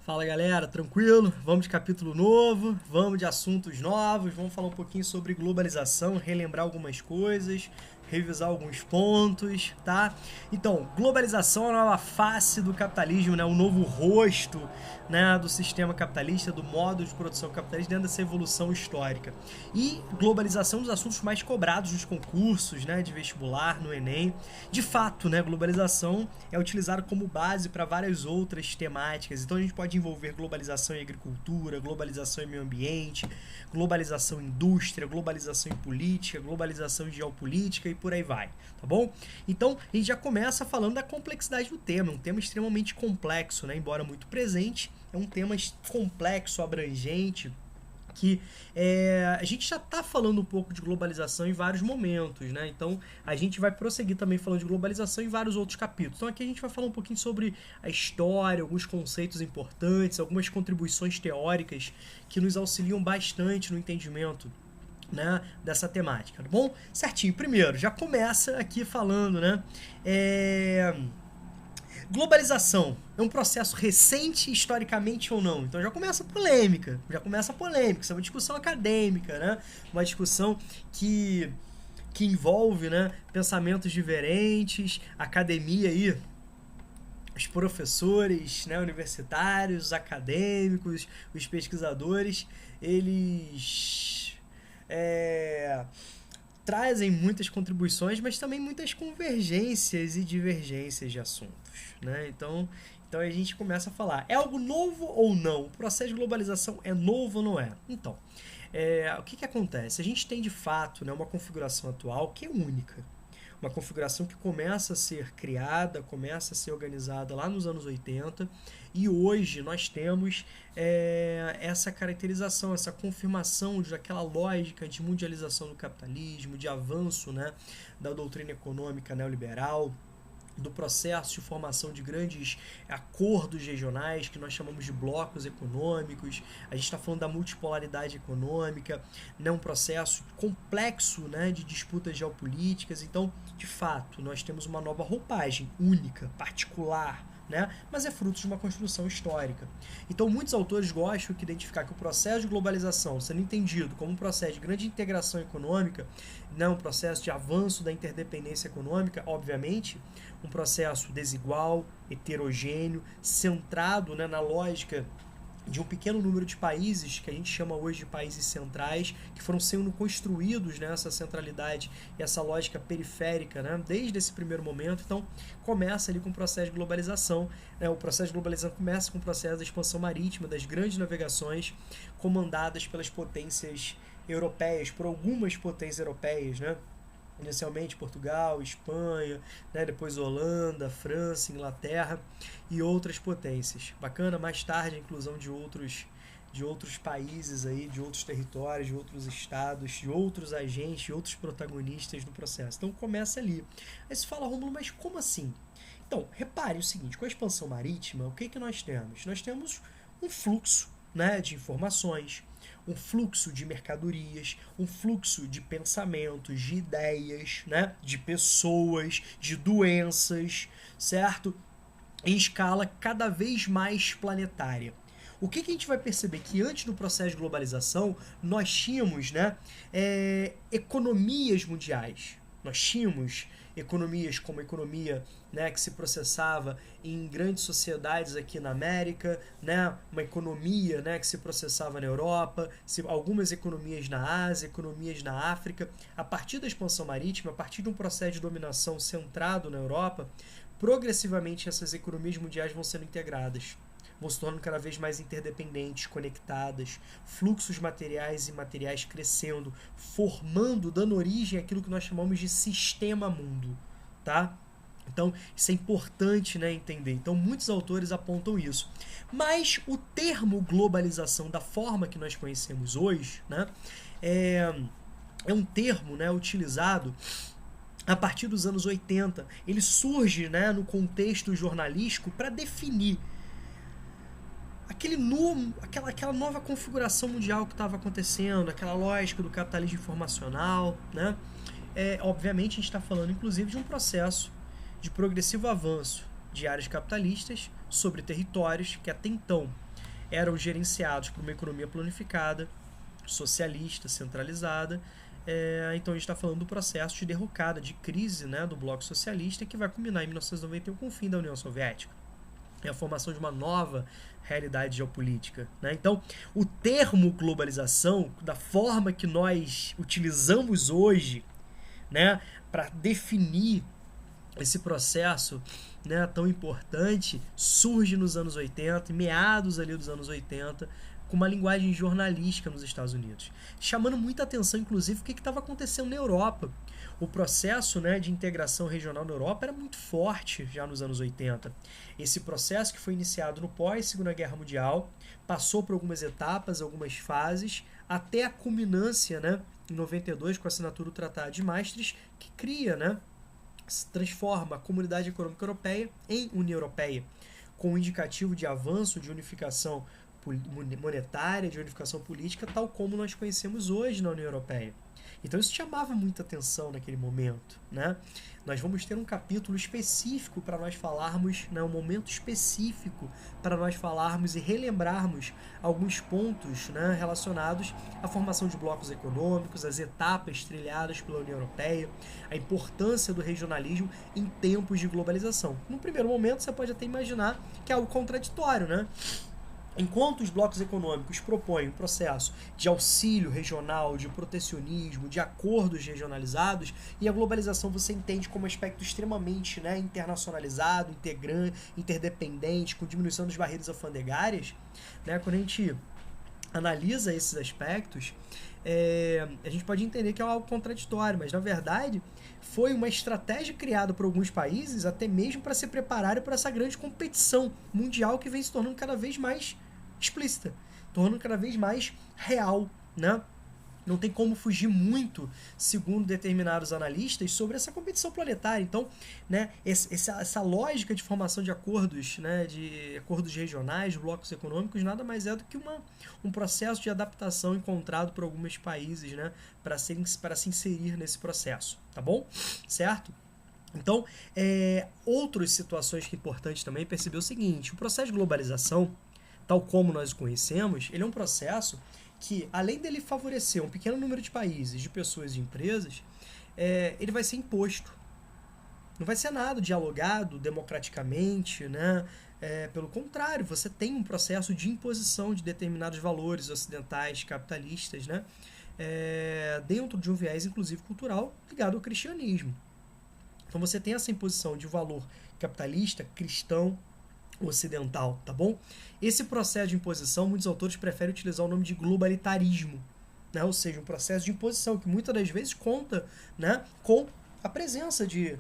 Fala galera, tranquilo? Vamos de capítulo novo, vamos de assuntos novos, vamos falar um pouquinho sobre globalização, relembrar algumas coisas, revisar alguns pontos, tá? Então, globalização é a nova face do capitalismo, né? O novo rosto, né, do sistema capitalista, do modo de produção capitalista dentro dessa evolução histórica. E globalização é um dos assuntos mais cobrados nos concursos, né, de vestibular, no Enem. De fato, né, globalização é utilizada como base para várias outras temáticas. Então a gente pode envolver globalização em agricultura, globalização em meio ambiente, globalização em indústria, globalização em política, globalização em geopolítica e por aí vai, tá bom? Então a gente já começa falando da complexidade do tema, é um tema extremamente complexo, né? Embora muito presente, é um tema complexo, abrangente, que a gente já está falando um pouco de globalização em vários momentos, né? Então a gente vai prosseguir também falando de globalização em vários outros capítulos. Então aqui a gente vai falar um pouquinho sobre a história, alguns conceitos importantes, algumas contribuições teóricas que nos auxiliam bastante no entendimento, né, dessa temática, tá bom? Certinho. Primeiro, já começa aqui falando, né? Globalização é um processo recente historicamente ou não? Então já começa a polêmica, isso é uma discussão acadêmica, né? Uma discussão que envolve, né, pensamentos diferentes, academia aí, os professores, né, universitários, os acadêmicos, os pesquisadores, eles trazem muitas contribuições, mas também muitas convergências e divergências de assuntos, né? Então a gente começa a falar, é algo novo ou não? O processo de globalização é novo ou não é? Então, o que acontece? A gente tem de fato, né, uma configuração atual que é única. Uma configuração que começa a ser criada, começa a ser organizada lá nos anos 80 e hoje nós temos essa caracterização, essa confirmação daquela lógica de mundialização do capitalismo, de avanço, né, da doutrina econômica neoliberal, do processo de formação de grandes acordos regionais, que nós chamamos de blocos econômicos. A gente está falando da multipolaridade econômica, né, um processo complexo, né, de disputas geopolíticas. Então, de fato, nós temos uma nova roupagem única, particular, né, mas é fruto de uma construção histórica. Então, muitos autores gostam de identificar que o processo de globalização, sendo entendido como um processo de grande integração econômica, não um processo de avanço da interdependência econômica, obviamente, um processo desigual, heterogêneo, centrado, né, na lógica de um pequeno número de países, que a gente chama hoje de países centrais, que foram sendo construídos nessa centralidade e essa lógica periférica, né, desde esse primeiro momento. Então, começa ali com o processo de globalização, né, o processo de globalização começa com o processo da expansão marítima, das grandes navegações comandadas pelas potências europeias, por algumas potências europeias, né, inicialmente Portugal, Espanha, né, depois Holanda, França, Inglaterra e outras potências. Bacana, mais tarde a inclusão de outros países aí, de outros territórios, de outros estados, de outros agentes, de outros protagonistas no processo. Então começa ali. Aí você fala, Rômulo, mas como assim? Então, repare o seguinte, com a expansão marítima, o que nós temos? Nós temos um fluxo, né, de informações, um fluxo de mercadorias, um fluxo de pensamentos, de ideias, né, de pessoas, de doenças, certo? Em escala cada vez mais planetária. O que a gente vai perceber? Que antes do processo de globalização, nós tínhamos, né, economias mundiais. Nós tínhamos economias como a economia, né, que se processava em grandes sociedades aqui na América, né, uma economia, né, que se processava na Europa, algumas economias na Ásia, economias na África. A partir da expansão marítima, a partir de um processo de dominação centrado na Europa, progressivamente essas economias mundiais vão sendo integradas, vão se tornando cada vez mais interdependentes, conectadas, fluxos materiais e imateriais crescendo, formando, dando origem àquilo que nós chamamos de sistema mundo, tá? Então, isso é importante, né, entender. Então, muitos autores apontam isso. Mas o termo globalização, da forma que nós conhecemos hoje, né, é um termo, né, utilizado a partir dos anos 80. Ele surge, né, no contexto jornalístico para definir aquela nova configuração mundial que estava acontecendo, aquela lógica do capitalismo informacional, né? Obviamente a gente está falando inclusive de um processo de progressivo avanço de áreas capitalistas sobre territórios que até então eram gerenciados por uma economia planificada, socialista, centralizada. Então a gente está falando do processo de derrocada, de crise, né, do bloco socialista, que vai culminar em 1991 com o fim da União Soviética. É a formação de uma nova realidade geopolítica, né? Então, o termo globalização, da forma que nós utilizamos hoje, né, para definir esse processo, né, tão importante, surge nos anos 80, meados ali dos anos 80, com uma linguagem jornalística nos Estados Unidos, chamando muita atenção, inclusive, o que estava acontecendo na Europa. O processo, né, de integração regional na Europa era muito forte já nos anos 80. Esse processo que foi iniciado no pós-Segunda Guerra Mundial, passou por algumas etapas, algumas fases, até a culminância, né, em 92, com a assinatura do Tratado de Maastricht, que cria, né, transforma a Comunidade Econômica Europeia em União Europeia, com um indicativo de avanço, de unificação monetária, de unificação política, tal como nós conhecemos hoje na União Europeia. Então isso chamava muita atenção naquele momento, né? Nós vamos ter um capítulo específico para nós falarmos, né, um momento específico para nós falarmos e relembrarmos alguns pontos, né, relacionados à formação de blocos econômicos, as etapas trilhadas pela União Europeia, a importância do regionalismo em tempos de globalização. No primeiro momento você pode até imaginar que é algo contraditório, né? Enquanto os blocos econômicos propõem um processo de auxílio regional, de protecionismo, de acordos regionalizados, e a globalização você entende como um aspecto extremamente, né, internacionalizado, interdependente, com diminuição das barreiras alfandegárias, né, quando a gente analisa esses aspectos, a gente pode entender que é algo contraditório, mas na verdade foi uma estratégia criada por alguns países até mesmo para se prepararem para essa grande competição mundial que vem se tornando cada vez mais explícita, tornando cada vez mais real, né? Não tem como fugir muito, segundo determinados analistas, sobre essa competição planetária. Então, né, essa lógica de formação de acordos, né, de acordos regionais, de blocos econômicos, nada mais é do que um processo de adaptação encontrado por alguns países, né, para se inserir nesse processo, tá bom? Certo? Então, outras situações que é importante também perceber o seguinte: o processo de globalização, tal como nós o conhecemos, ele é um processo que, além dele favorecer um pequeno número de países, de pessoas e empresas, ele vai ser imposto. Não vai ser nada dialogado democraticamente, né? Pelo contrário, você tem um processo de imposição de determinados valores ocidentais, capitalistas, né? Dentro de um viés, inclusive, cultural, ligado ao cristianismo. Então você tem essa imposição de valor capitalista, cristão, ocidental, tá bom? Esse processo de imposição, muitos autores preferem utilizar o nome de globalitarismo, né? Ou seja, um processo de imposição que muitas das vezes conta, né, com a presença de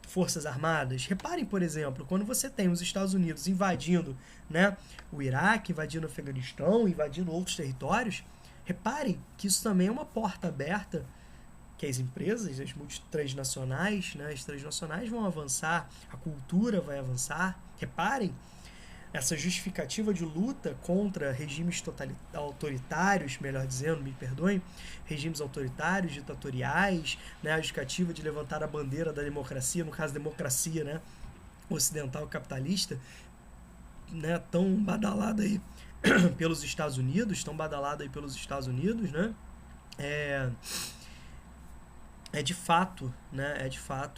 forças armadas. Reparem, por exemplo, quando você tem os Estados Unidos invadindo, né, o Iraque, invadindo o Afeganistão, invadindo outros territórios, reparem que isso também é uma porta aberta que as empresas, as multitransnacionais, né, as transnacionais vão avançar, a cultura vai avançar. Reparem, essa justificativa de luta contra regimes autoritários, melhor dizendo, me perdoem, regimes autoritários, ditatoriais, né, a justificativa de levantar a bandeira da democracia, no caso democracia, né, ocidental capitalista, né, tão badalada aí pelos Estados Unidos, né, de fato, né,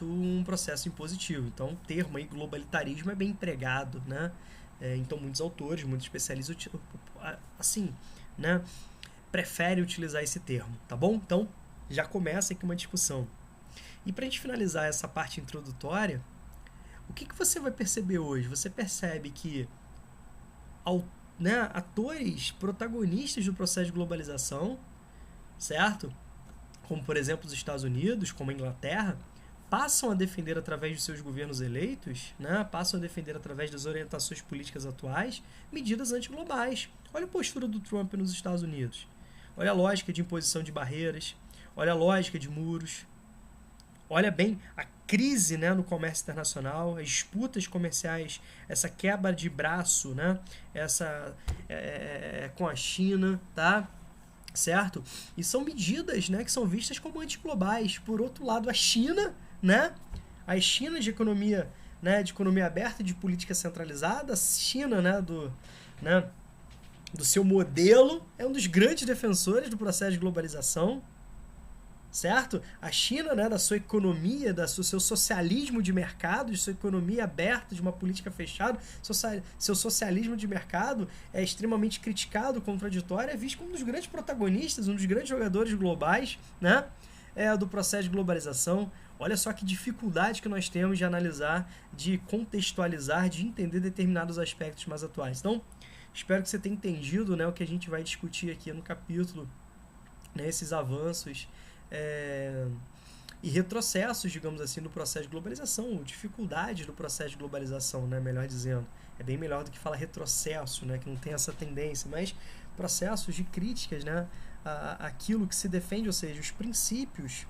um processo impositivo. Então, o termo aí, globalitarismo, é bem empregado, né? Então, muitos autores, muitos especialistas, assim, né, preferem utilizar esse termo, tá bom? Então, já começa aqui uma discussão. E para a gente finalizar essa parte introdutória, o que você vai perceber hoje? Você percebe que atores protagonistas do processo de globalização, certo? Como, por exemplo, os Estados Unidos, como a Inglaterra, passam a defender através de seus governos eleitos, né, passam a defender através das orientações políticas atuais, medidas antiglobais. Olha a postura do Trump nos Estados Unidos. Olha a lógica de imposição de barreiras, olha a lógica de muros. Olha bem a crise, né, no comércio internacional, as disputas comerciais, essa quebra de braço, né, com a China, tá? Certo? E são medidas, né, que são vistas como antiglobais. Por outro lado, a China, né, as Chinas de economia, né, de economia aberta, de política centralizada, a China, né, do seu modelo, é um dos grandes defensores do processo de globalização, certo? A China, né, da sua economia, seu socialismo de mercado, de sua economia aberta, de uma política fechada, seu socialismo de mercado é extremamente criticado, contraditório, é visto como um dos grandes protagonistas, um dos grandes jogadores globais, né, do processo de globalização. Olha só que dificuldade que nós temos de analisar, de contextualizar, de entender determinados aspectos mais atuais. Então, espero que você tenha entendido, né, o que a gente vai discutir aqui no capítulo, né, esses avanços e retrocessos, digamos assim, no processo de globalização, dificuldades do processo de globalização, né, melhor dizendo. É bem melhor do que falar retrocesso, né, que não tem essa tendência, mas processos de críticas, né, aquilo que se defende, ou seja, os princípios,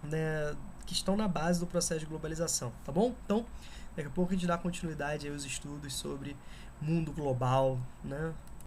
né, que estão na base do processo de globalização, tá bom? Então, daqui a pouco a gente dá continuidade aí aos estudos sobre mundo global, né,